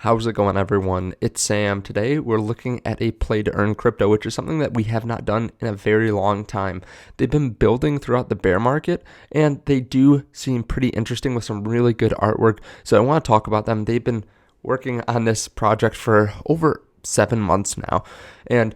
How's it going, everyone? It's Sam. Today we're looking at a play to earn crypto, which is something that we have not done in a very long time. They've been building throughout the bear market, and they do seem pretty interesting with some really good artwork. So I want to talk about them. They've been working on this project for over 7 months now, and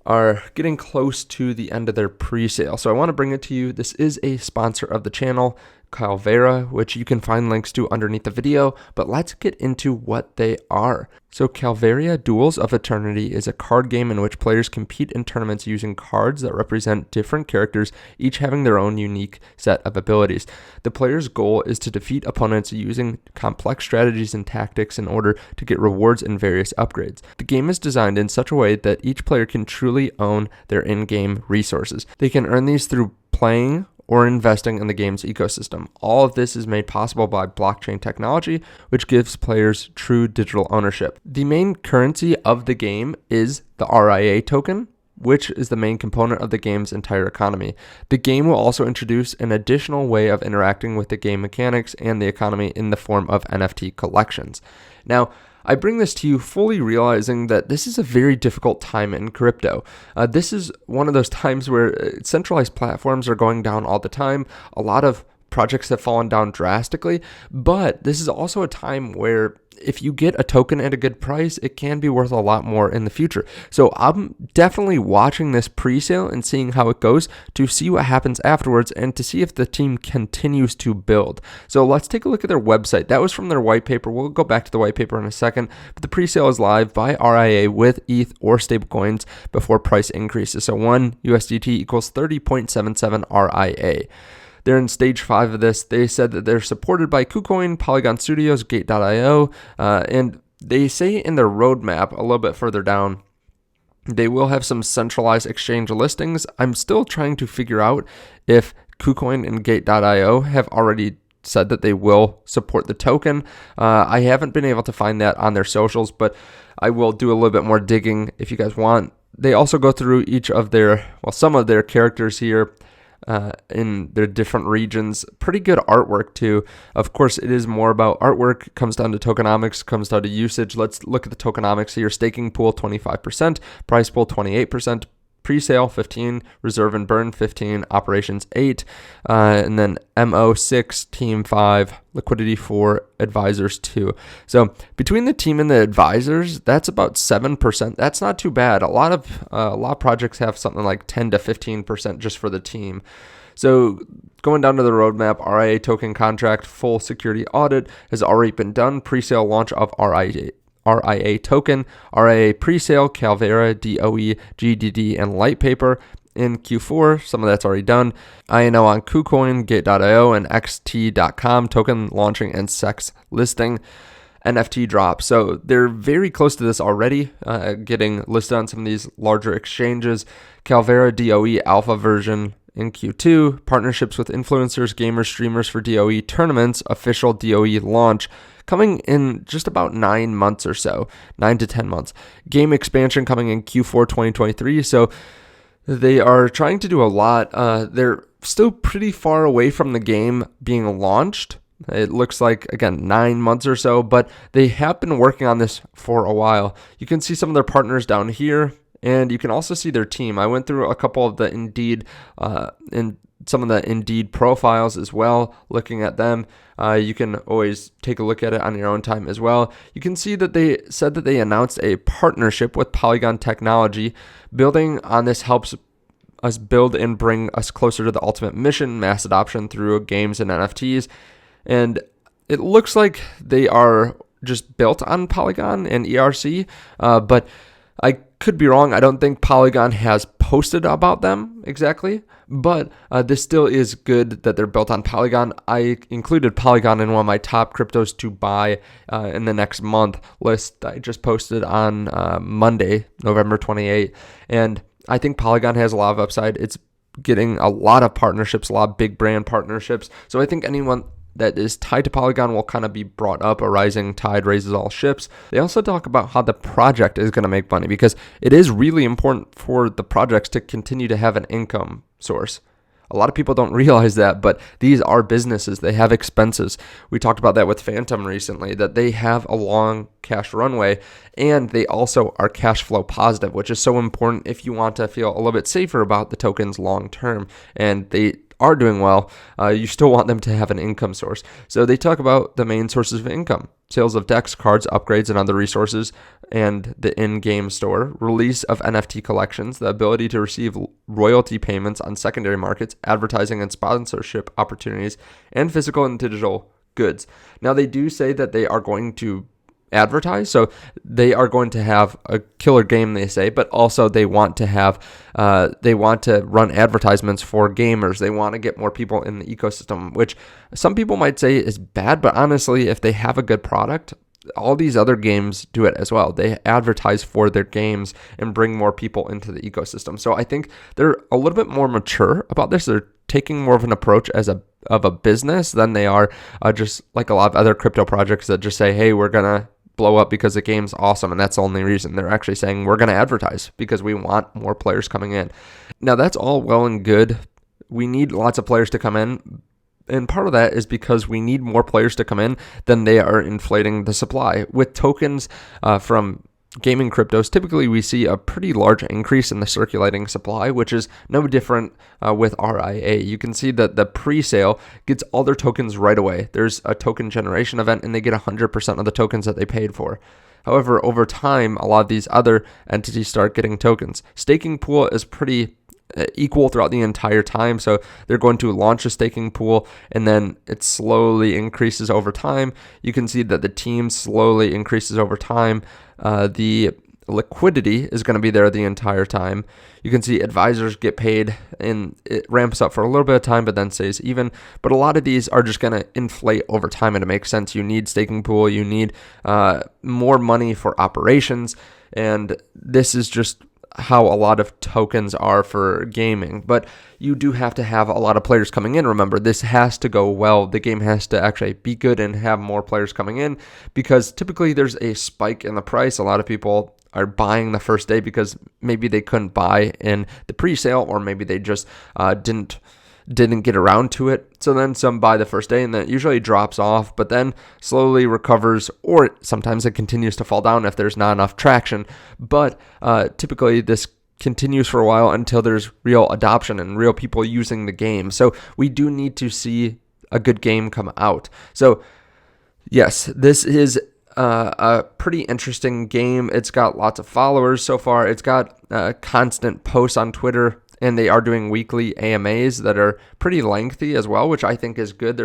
are getting close to the end of their pre-sale. So I want to bring it to you. This is a sponsor of the channel, Calvera, which you can find links to underneath the video, but let's get into what they are. So Calvera Duels of Eternity is a card game in which players compete in tournaments using cards that represent different characters, each having their own unique set of abilities. The player's goal is to defeat opponents using complex strategies and tactics in order to get rewards and various upgrades. The game is designed in such a way that each player can truly own their in-game resources. They can earn these through playing or investing in the game's ecosystem. All of this is made possible by blockchain technology, which gives players true digital ownership. The main currency of the game is the RIA token, which is the main component of the game's entire economy. The game will also introduce an additional way of interacting with the game mechanics and the economy in the form of NFT collections. Now, I bring this to you fully realizing that this is a very difficult time in crypto. This is one of those times where centralized platforms are going down all the time. A lot of projects have fallen down drastically, but this is also a time where if you get a token at a good price, it can be worth a lot more in the future. So I'm definitely watching this pre-sale and seeing how it goes to see what happens afterwards and to see if the team continues to build. So let's take a look at their website. That was from their white paper. We'll go back to the white paper in a second, but the pre-sale is live by RIA with ETH or stablecoins before price increases. So 1 USDT equals 30.77 RIA. They're in stage 5 of this. They said that they're supported by KuCoin, Polygon Studios, Gate.io, and they say in their roadmap a little bit further down, they will have some centralized exchange listings. I'm still trying to figure out if KuCoin and Gate.io have already said that they will support the token. I haven't been able to find that on their socials, but I will do a little bit more digging if you guys want. They also go through some of their characters here in their different regions. Pretty good artwork too. Of course, it is more about artwork, comes down to tokenomics, comes down to usage. Let's look at the tokenomics here. Staking pool 25%, price pool 28%, pre-sale 15, reserve and burn 15, operations 8, and then MO 6, team 5, liquidity 4, advisors 2. So between the team and the advisors, that's about 7%. That's not too bad. A lot of projects have something like 10 to 15% just for the team. So going down to the roadmap, RIA token contract full security audit has already been done. Pre-sale launch of RIA token, RIA presale, Calvera, DOE, GDD, and Lightpaper in Q4. Some of that's already done. INO on KuCoin, Gate.io, and XT.com, token launching and SEX listing. NFT drop. So they're very close to this already, getting listed on some of these larger exchanges. Calvera DOE alpha version in Q2, partnerships with influencers, gamers, streamers for DOE tournaments, official DOE launch coming in just about 9 months or so, 9 to 10 months. Game expansion coming in Q4 2023. So they are trying to do a lot. They're still pretty far away from the game being launched. It looks like, again, 9 months or so, but they have been working on this for a while. You can see some of their partners down here, and you can also see their team. I went through a couple of the Indeed and some of the Indeed profiles as well, looking at them. You can always take a look at it on your own time as well. You can see that they said that they announced a partnership with Polygon Technology. Building on this helps us build and bring us closer to the ultimate mission, mass adoption through games and NFTs. And it looks like they are just built on Polygon and ERC, but I could be wrong. I don't think Polygon has posted about them exactly, but this still is good that they're built on Polygon. I included Polygon in one of my top cryptos to buy in the next month list I just posted on Monday, November 28th. And I think Polygon has a lot of upside. It's getting a lot of partnerships, a lot of big brand partnerships. So I think anyone that is tied to Polygon will kind of be brought up. A rising tide raises all ships. They also talk about how the project is going to make money because it is really important for the projects to continue to have an income source. A lot of people don't realize that, but these are businesses. They have expenses. We talked about that with Phantom recently, that they have a long cash runway, and they also are cash flow positive, which is so important if you want to feel a little bit safer about the tokens long term. And they are doing well, you still want them to have an income source. So they talk about the main sources of income: sales of decks, cards, upgrades, and other resources, and the in-game store, release of NFT collections, the ability to receive royalty payments on secondary markets, advertising and sponsorship opportunities, and physical and digital goods. Now, they do say that they are going to advertise, so they are going to have a killer game, they say, but also they want to run advertisements for gamers. They want to get more people in the ecosystem, which some people might say is bad, but honestly, if they have a good product, all these other games do it as well. They advertise for their games and bring more people into the ecosystem. So I think they're a little bit more mature about this. They're taking more of an approach of a business than they are just like a lot of other crypto projects that just say, hey, we're gonna blow up because the game's awesome, and that's the only reason. They're actually saying we're going to advertise because we want more players coming in. Now, that's all well and good. We need lots of players to come in, and part of that is because we need more players to come in than they are inflating the supply. With tokens from gaming cryptos, typically we see a pretty large increase in the circulating supply, which is no different with RIA. You can see that the pre-sale gets all their tokens right away. There's a token generation event, and they get 100% of the tokens that they paid for. However, over time, a lot of these other entities start getting tokens. Staking pool is pretty equal throughout the entire time. So they're going to launch a staking pool, and then it slowly increases over time. You can see that the team slowly increases over time. The liquidity is going to be there the entire time. You can see advisors get paid, and it ramps up for a little bit of time, but then stays even. But a lot of these are just going to inflate over time, and it makes sense. You need staking pool. You need more money for operations, and this is just how a lot of tokens are for gaming. But you do have to have a lot of players coming in. Remember, this has to go well. The game has to actually be good and have more players coming in, because typically there's a spike in the price. A lot of people are buying the first day because maybe they couldn't buy in the pre-sale, or maybe they just didn't get around to it. So then some buy the first day, and then it usually drops off, but then slowly recovers, or sometimes it continues to fall down if there's not enough traction. But typically this continues for a while until there's real adoption and real people using the game. So we do need to see a good game come out. So yes, this is a pretty interesting game. It's got lots of followers so far. It's got constant posts on Twitter, and they are doing weekly AMAs that are pretty lengthy as well, which I think is good.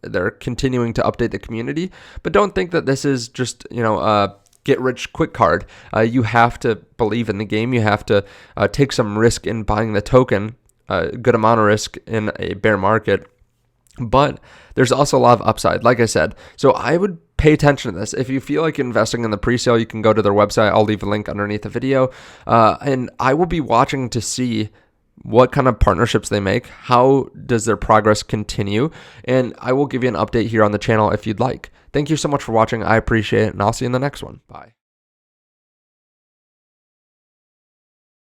They're continuing to update the community, but don't think that this is just, a get rich quick card. You have to believe in the game. You have to take some risk in buying the token, a good amount of risk in a bear market. But there's also a lot of upside, like I said. So I would pay attention to this. If you feel like investing in the pre-sale, you can go to their website. I'll leave a link underneath the video. And I will be watching to see what kind of partnerships they make. How does their progress continue? And I will give you an update here on the channel if you'd like. Thank you so much for watching. I appreciate it, and I'll see you in the next one. Bye.